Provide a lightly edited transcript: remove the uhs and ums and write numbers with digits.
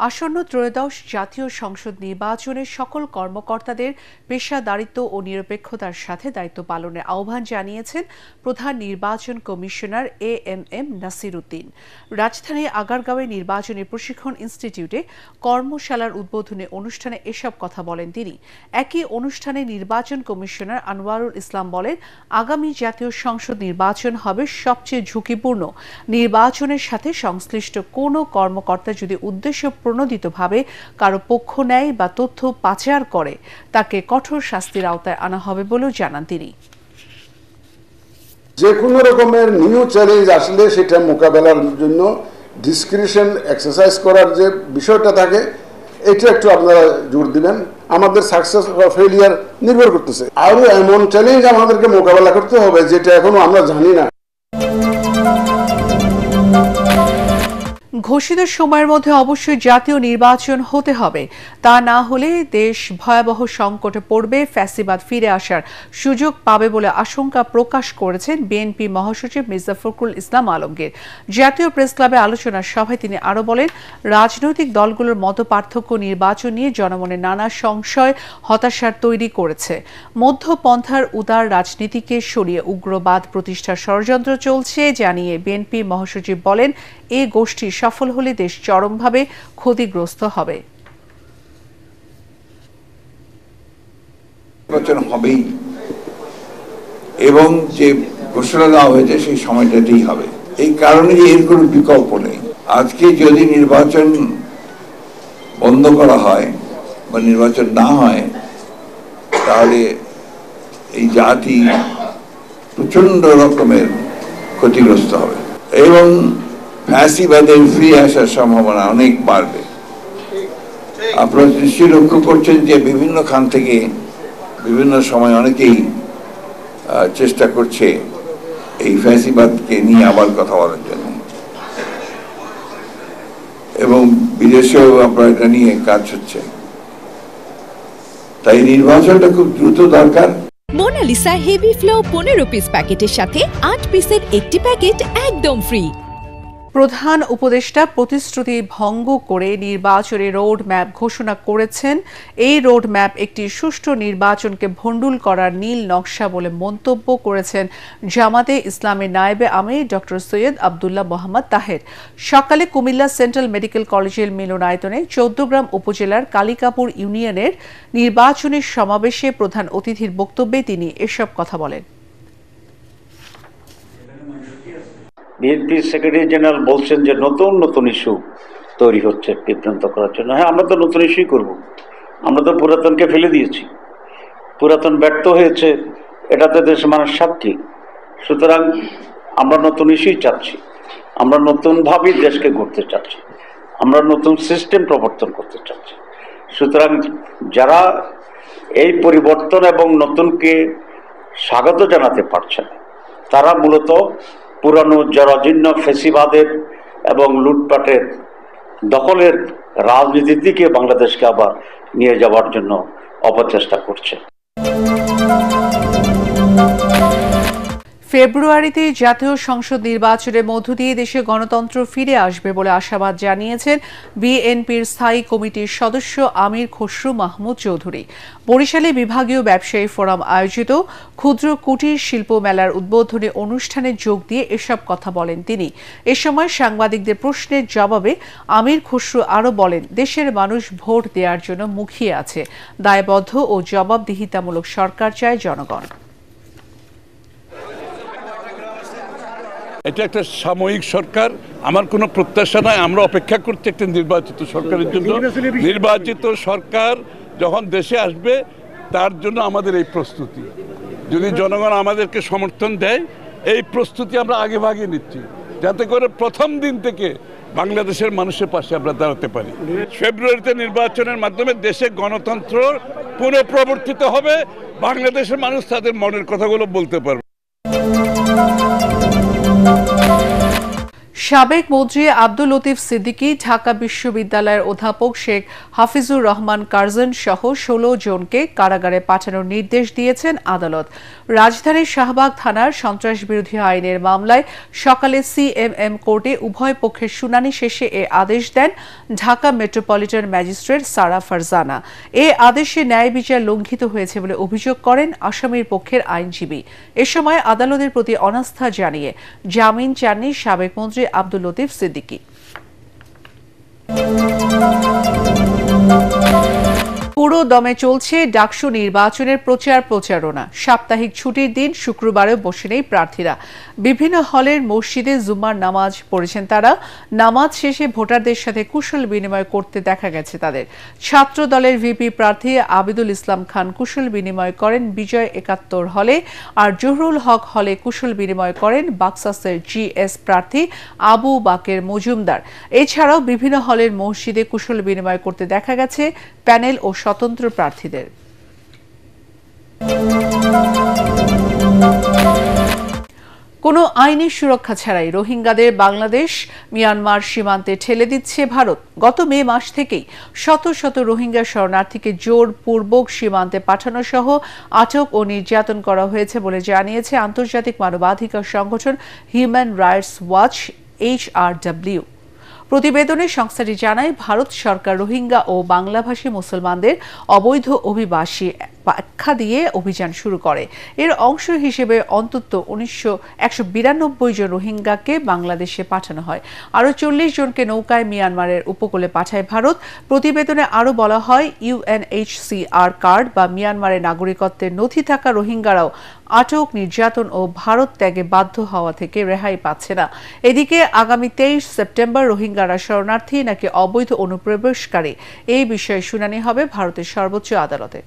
আসন্ন ত্রয়োদশ জাতীয় সংসদ নির্বাচনে সকল কর্মকর্তাদের পেশাদারিত্ব ও নিরপেক্ষতার সাথে দায়িত্ব পালনের আহ্বান জানিয়েছেন প্রধান নির্বাচন কমিশনার AMM নাসির উদ্দিন। রাজধানীর আগারগাঁওয়ে নির্বাচনী প্রশিক্ষণ ইনস্টিটিউটে কর্মশালার উদ্বোধনী অনুষ্ঠানে এসব কথা বলেন তিনি। একই অনুষ্ঠানে নির্বাচন কমিশনার আনোয়ারুল ইসলাম বলেন, আগামী জাতীয় সংসদ নির্বাচন হবে সবচেয়ে ঝুঁকিপূর্ণ। নির্বাচনের সাথে সংশ্লিষ্ট কোনো কর্মকর্তা যদি উদ্দেশ্য প্রণোদিতভাবে কারো পক্ষ নেয় বা তথ্য পাচার করে তাকে কঠোর শাস্তির আওতায় আনা হবে বলেও জানান তিনি। যে কোনো রকমের নিউ চ্যালেঞ্জ আসলে সেটা মোকাবেলার জন্য ডিসক্রিশন এক্সারসাইজ করার যে বিষয়টা থাকে এটা একটু আপনারা জোর দিবেন। আমাদের সাকসেস বা ফেলিয়ার নির্ভর করতেছে। আরো এমন চ্যালেঞ্জ আমাদেরকে মোকাবেলা করতে হবে যেটা এখনো আমরা জানি না। ঘোষিত সময়ের মধ্যে অবশ্যই জাতীয় নির্বাচন হতে হবে, তা না হলে দেশ ভয়াবহ সংকটে পড়বে, ফ্যাসিবাদ ফিরে আসার সুযোগ পাবে বলে আশঙ্কা প্রকাশ করেছেন বিএনপি মহাসচিব মির্জা ফখরুল ইসলাম আলমগীর। জাতীয় প্রেস ক্লাবে আলোচনা সভায় তিনি আরও বলেন, রাজনৈতিক দলগুলোর মতপার্থক্য নির্বাচন নিয়ে জনমনে নানা সংশয় হতাশার তৈরি করেছে। মধ্যপন্থার উদার রাজনীতিকে সরিয়ে উগ্রবাদ প্রতিষ্ঠার ষড়যন্ত্র চলছে জানিয়ে বিএনপি মহাসচিব বলেন, এ গোষ্ঠী সফল হলে দেশ চরমভাবে ক্ষতিগ্রস্ত হবে। নির্বাচন হবেই এবং যে ঘোষণা দেওয়া হয়েছে সেই সময়টাতেই হবে। এই কারণে এর কোনো বিকল্প নেই। আজকে যদি নির্বাচন বন্ধ করা হয় বা নির্বাচন না হয় তাহলে এই জাতি প্রচন্ড রকমের ক্ষতিগ্রস্ত হবে এবং ফ্যাসিবাদের ফিরে আসার সম্ভাবনা অনেক বাড়বে। আপনারা নিশ্চয়ই লক্ষ্য করছেন যে বিভিন্ন খান থেকে বিভিন্ন সময় অনেকেই চেষ্টা করছে এই ফ্যাসিবাদকে নিয়ে আবার কথা বলার জন্য এবং বিদেশেও আপনার এটা নিয়ে কাজ হচ্ছে। তাই নির্বাচনটা খুব দ্রুত দরকার। মোনালিসা হেভি ফ্লো 15 পিস প্যাকেটের সাথে 8 পিসের একটি প্যাকেট একদম ফ্রি। প্রধান উপদেষ্টা প্রতিশ্রুতি ভঙ্গ করে নির্বাচনী রোড ম্যাপ ঘোষণা করেছেন। এই রোড ম্যাপ একটি সুষ্ঠু নির্বাচনকে ভণ্ডুল করার নীল নকশা বলে মন্তব্য করেছেন জামাতে ইসলামের নায়েবে আমির ডক্টর সৈয়দ আব্দুল্লাহ মোহাম্মদ তাহের। সকালে কুমিল্লা সেন্ট্রাল মেডিকেল কলেজের মিলনায়তনে 14গ্রাম উপজেলার কালিকাপুর ইউনিয়নের নির্বাচনী সমাবেশে প্রধান অতিথির বক্তব্যে তিনি এসব কথা বলেন। বিএনপি সেক্রেটারি জেনারেল বলছেন যে নতুন নতুন ইস্যু তৈরি হচ্ছে বিভ্রান্ত করার জন্য। হ্যাঁ, আমরা তো নতুন ইস্যুই করব। আমরা তো পুরাতনকে ফেলে দিয়েছি, পুরাতন ব্যর্থ হয়েছে, এটাতে দেশের মানুষ সাক্ষী। সুতরাং আমরা নতুন ইস্যুই চাচ্ছি, আমরা নতুনভাবেই দেশকে গড়তে চাচ্ছি, আমরা নতুন সিস্টেম প্রবর্তন করতে চাচ্ছি। সুতরাং যারা এই পরিবর্তন এবং নতুনকে স্বাগত জানাতে পারছে না তারা মূলত পুরানো জরাজীর্ণ ফেসিবাদের এবং লুটপাটের দখলের রাজনীতির দিকে বাংলাদেশকে আবার নিয়ে যাওয়ার জন্য অপচেষ্টা করছে। ফেব্রুয়ারিতে জাতীয় সংসদ নির্বাচনের মধ্য দিয়ে দেশে গণতন্ত্র ফিরে আসবে বলে আশাবাদ জানিয়েছেন বিএনপির স্থায়ী কমিটির সদস্য আমির খসরু মাহমুদ চৌধুরী। বরিশালে বিভাগীয় ব্যবসায়ী ফোরাম আয়োজিত ক্ষুদ্র কুটির শিল্প মেলার উদ্বোধনী অনুষ্ঠানে যোগ দিয়ে এসব কথা বলেন তিনি। এ সময় সাংবাদিকদের প্রশ্নের জবাবে আমির খসরু আরও বলেন, দেশের মানুষ ভোট দেওয়ার জন্য মুখিয়ে আছে, দায়বদ্ধ ও জবাবদিহিতামূলক সরকার চায় জনগণ। এটা একটা সাময়িক সরকার, আমার কোনো প্রত্যাশা নাই। আমরা অপেক্ষা করছি একটা নির্বাচিত সরকারের জন্য। নির্বাচিত সরকার যখন দেশে আসবে তার জন্য আমাদের এই প্রস্তুতি, যদি জনগণ আমাদেরকে সমর্থন দেয়, এই প্রস্তুতি আমরা আগে ভাগে নিচ্ছি যাতে করে প্রথম দিন থেকে বাংলাদেশের মানুষের পাশে আমরা দাঁড়াতে পারি। ফেব্রুয়ারিতে নির্বাচনের মাধ্যমে দেশে গণতন্ত্র পুনঃপ্রবর্তিত হবে, বাংলাদেশের মানুষ তাদের মনের কথাগুলো বলতে পারবে। সাবেক মন্ত্রী আব্দুল লতিফ সিদ্দিকী, ঢাকা বিশ্ববিদ্যালয়ের অধ্যাপক শেখ হাফিজুর রহমান কার্জন সহ ১৬ জনকে কারাগারে পাঠানোর নির্দেশ দিয়েছেন আদালত। রাজধানীর শাহবাগ থানার সন্ত্রাস বিরোধী আইনের মামলায় সকালে সিএমএম কোর্টে উভয় পক্ষের শুনানি শেষে এ আদেশ দেন ঢাকা মেট্রোপলিটন ম্যাজিস্ট্রেট সারা ফারজানা। এ আদেশে ন্যায় বিচার লঙ্ঘিত হয়েছে বলে অভিযোগ করেন আসামির পক্ষের আইনজীবী। এ সময় আদালতের প্রতি অনাস্থা জানিয়ে জামিন চাননি সাবেক মন্ত্রী আব্দুল লতিফ সিদ্দিকী। পুরো দমে চলছে ডাকসু নির্বাচনের প্রচারণা। সাপ্তাহিক ছুটির দিন শুক্রবারেও বসে নেই প্রার্থীরা। বিভিন্ন হলের মসজিদে জুম্মার নামাজ পড়েছেন তারা। নামাজ শেষে ভোটারদের সাথে কুশল বিনিময় করতে দেখা গেছে তাদের। ছাত্র দলের ভিপি প্রার্থী আবিদুল ইসলাম খান কুশল বিনিময় করেন বিজয় ৭১ হলে, আর জহুরুল হক হলে কুশল বিনিময় করেন বাক্সাসের জিএস প্রার্থী আবু বাকের মজুমদার। এছাড়াও বিভিন্ন হলের মসজিদে কুশল বিনিময় করতে দেখা গেছে প্যানেল ও স্বতন্ত্র প্রার্থীদের। কোনো আইনি সুরক্ষা ছাড়াই রোহিঙ্গাদের বাংলাদেশ মিয়ানমার সীমান্তে ঠেলে দিচ্ছে ভারত। গত মে মাস থেকেই শত শত রোহিঙ্গা শরণার্থীকে জোরপূর্বক সীমান্তে পাঠানো সহ আটক ও নির্যাতন করা হয়েছে বলে জানিয়েছে আন্তর্জাতিক মানবাধিকার সংগঠন হিউম্যান রাইটস ওয়াচ HRW। প্রতিবেদনে সংস্থাটি জানায়, ভারত সরকার রোহিঙ্গা ও বাংলাভাষী মুসলমানদের অবৈধ অভিবাসী ব্যাখ্যা দিয়ে অভিযান শুরু করে। এর অংশ হিসেবে অন্তত 192 জন রোহিঙ্গাকে বাংলাদেশে পাঠানো হয়। আরও 40 জনকে নৌকায় মিয়ানমারের উপকূলে পাঠায় ভারত। প্রতিবেদনে আরও বলা হয়, UNHCR কার্ড বা মিয়ানমারের নাগরিকত্বের নথি থাকা রোহিঙ্গারাও আটক, নির্যাতন ও ভারত ত্যাগে বাধ্য হওয়া থেকে রেহাই পাচ্ছে না। এদিকে আগামী 23 সেপ্টেম্বর রোহিঙ্গারা শরণার্থী নাকি অবৈধ অনুপ্রবেশকারী, এই বিষয়ে শুনানি হবে ভারতের সর্বোচ্চ আদালতে।